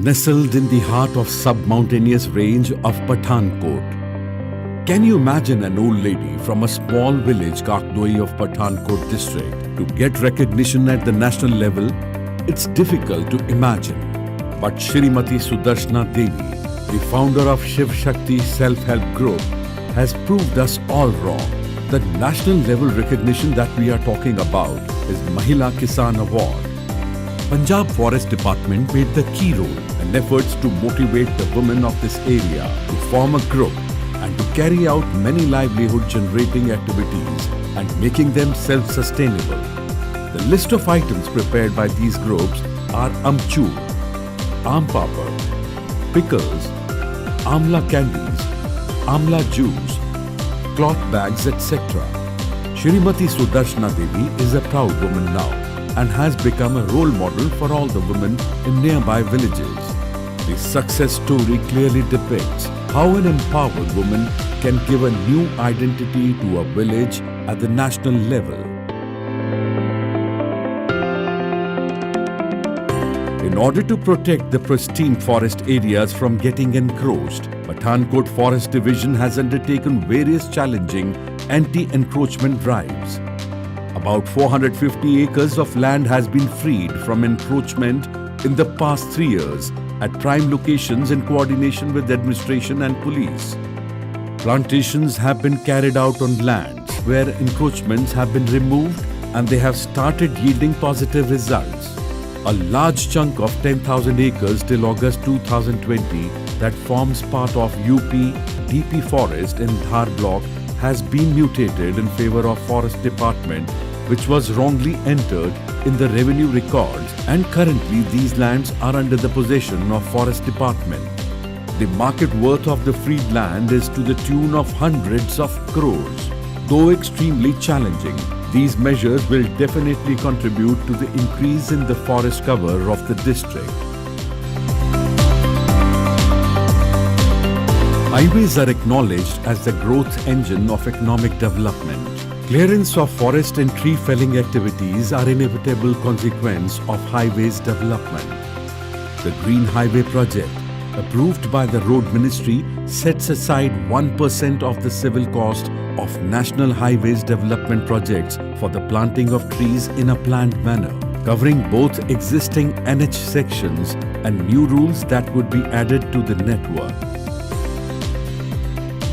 nestled in the heart of sub-mountainous range of Pathankot. Can you imagine an old lady from a small village Kakdoi of Pathankot district to get recognition at the national level? It's difficult to imagine. But Shrimati Sudarshana Devi, the founder of Shiv Shakti Self-Help Group, has proved us all wrong. The national level recognition that we are talking about is Mahila Kisan Award. Punjab Forest Department played the key role in efforts to motivate the women of this area to form a group and to carry out many livelihood generating activities and making them self-sustainable. The list of items prepared by these groups are amchur, aam papad, pickles, amla candies, amla juice, cloth bags, etc. Shrimati Sudarshana Devi is a proud woman now and has become a role model for all the women in nearby villages. The success story clearly depicts how an empowered woman can give a new identity to a village at the national level. In order to protect the pristine forest areas from getting encroached, Pathankot Forest Division has undertaken various challenging anti-encroachment drives. About 450 acres of land has been freed from encroachment in the past 3 years at prime locations in coordination with administration and police. Plantations have been carried out on lands where encroachments have been removed and they have started yielding positive results. A large chunk of 10,000 acres till August 2020 that forms part of UP DP Forest in Dhar block has been mutated in favor of Forest Department, which was wrongly entered in the revenue records, and currently these lands are under the possession of Forest Department. The market worth of the freed land is to the tune of hundreds of crores. Though extremely challenging, these measures will definitely contribute to the increase in the forest cover of the district. Highways are acknowledged as the growth engine of economic development. Clearance of forest and tree felling activities are inevitable consequence of highways development. The Green Highway project, approved by the Road Ministry, sets aside 1% of the civil cost of National Highways development projects for the planting of trees in a planned manner, covering both existing NH sections and new rules that would be added to the network.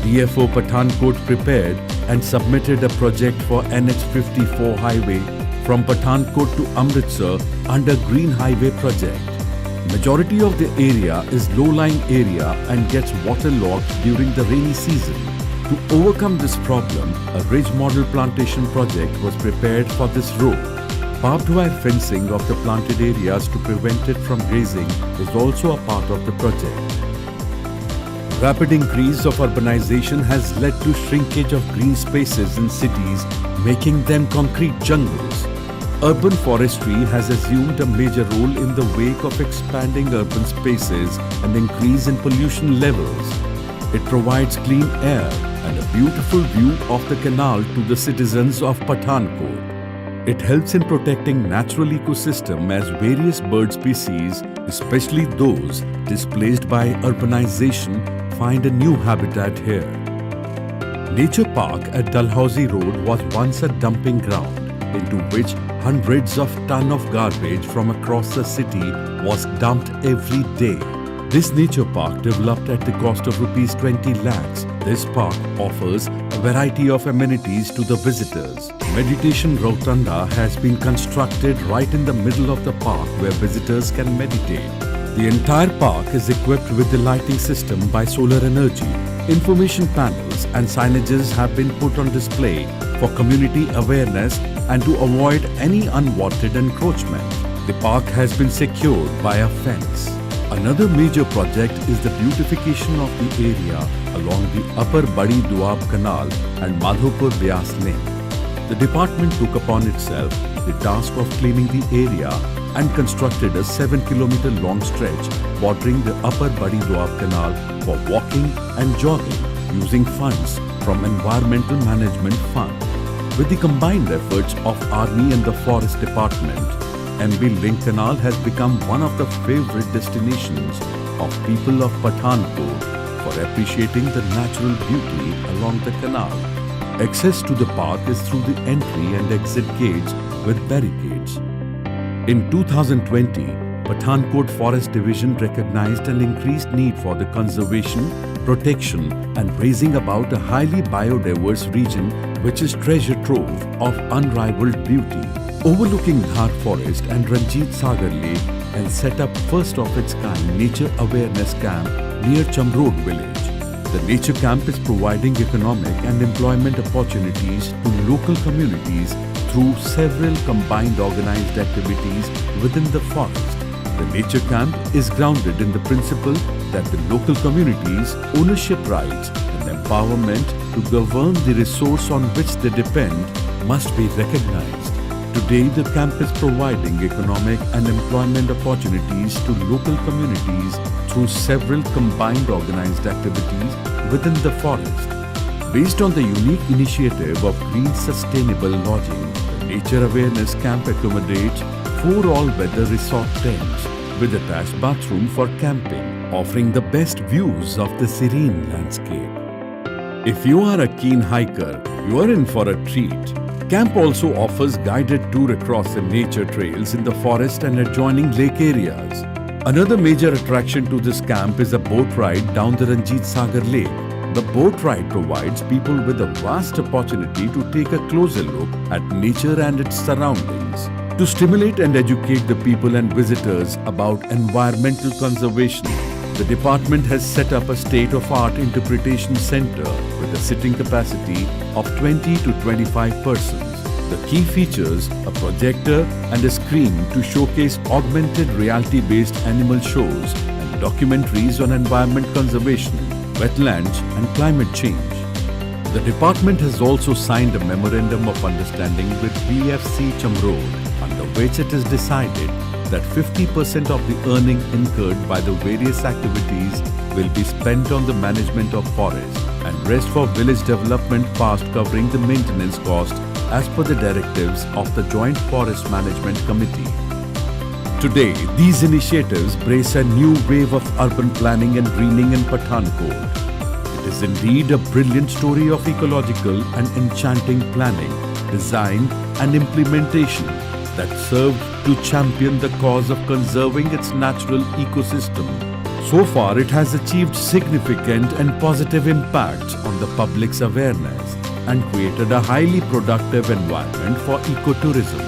DFO Pathankot prepared and submitted a project for NH54 highway from Pathankot to Amritsar under Green Highway project. Majority of the area is low-lying area and gets waterlogged during the rainy season. To overcome this problem, a ridge model plantation project was prepared for this road. Barbed wire fencing of the planted areas to prevent it from grazing is also a part of the project. Rapid increase of urbanization has led to shrinkage of green spaces in cities, making them concrete jungles. Urban forestry has assumed a major role in the wake of expanding urban spaces and increase in pollution levels. It provides clean air and a beautiful view of the canal to the citizens of Pathankot. It helps in protecting natural ecosystem as various bird species, especially those displaced by urbanization, find a new habitat here. Nature Park at Dalhousie Road was once a dumping ground into which hundreds of tons of garbage from across the city was dumped every day. This nature park developed at the cost of rupees 20 lakhs. This park offers a variety of amenities to the visitors. Meditation Rotunda has been constructed right in the middle of the park where visitors can meditate. The entire park is equipped with the lighting system by solar energy. Information panels and signages have been put on display for community awareness and to avoid any unwanted encroachment. The park has been secured by a fence. Another major project is the beautification of the area along the Upper Badi Doab Canal and Madhopur Byas Lane. The department took upon itself the task of cleaning the area and constructed a 7-kilometer long stretch bordering the Upper Badi Doab Canal for walking and jogging using funds from Environmental Management Fund. With the combined efforts of Army and the Forest Department, MB Link Canal has become one of the favorite destinations of people of Pathankot for appreciating the natural beauty along the canal. Access to the park is through the entry and exit gates with barricades. In 2020, Pathankot Forest Division recognized an increased need for the conservation, protection and raising about a highly biodiverse region which is treasure trove of unrivaled beauty. Overlooking Dhar Forest and Ranjit Sagar Lake and set up first of its kind nature awareness camp near Chamrod village. The nature camp is providing economic and employment opportunities to local communities through several combined organized activities within the forest. The nature camp is grounded in the principle that the local communities' ownership rights and empowerment to govern the resource on which they depend must be recognized. Today, the camp is providing economic and employment opportunities to local communities through several combined organized activities within the forest. Based on the unique initiative of Green Sustainable Lodging, the Nature Awareness Camp accommodates 4 all-weather resort tents with attached bathroom for camping, offering the best views of the serene landscape. If you are a keen hiker, you are in for a treat. Camp also offers guided tour across the nature trails in the forest and adjoining lake areas. Another major attraction to this camp is a boat ride down the Ranjit Sagar Lake. The boat ride provides people with a vast opportunity to take a closer look at nature and its surroundings. To stimulate and educate the people and visitors about environmental conservation, the department has set up a state-of-art interpretation center with a sitting capacity of 20 to 25 persons. The key features a projector and a screen to showcase augmented reality-based animal shows and documentaries on environment conservation, wetlands and climate change. The department has also signed a memorandum of understanding with BFC Chamrod, under which it is decided that 50% of the earning incurred by the various activities will be spent on the management of forest and rest for village development, past covering the maintenance cost as per the directives of the Joint Forest Management Committee. Today, these initiatives brace a new wave of urban planning and greening in Pathankot. It is indeed a brilliant story of ecological and enchanting planning, design and implementation that served to champion the cause of conserving its natural ecosystem. So far, it has achieved significant and positive impacts on the public's awareness and created a highly productive environment for ecotourism.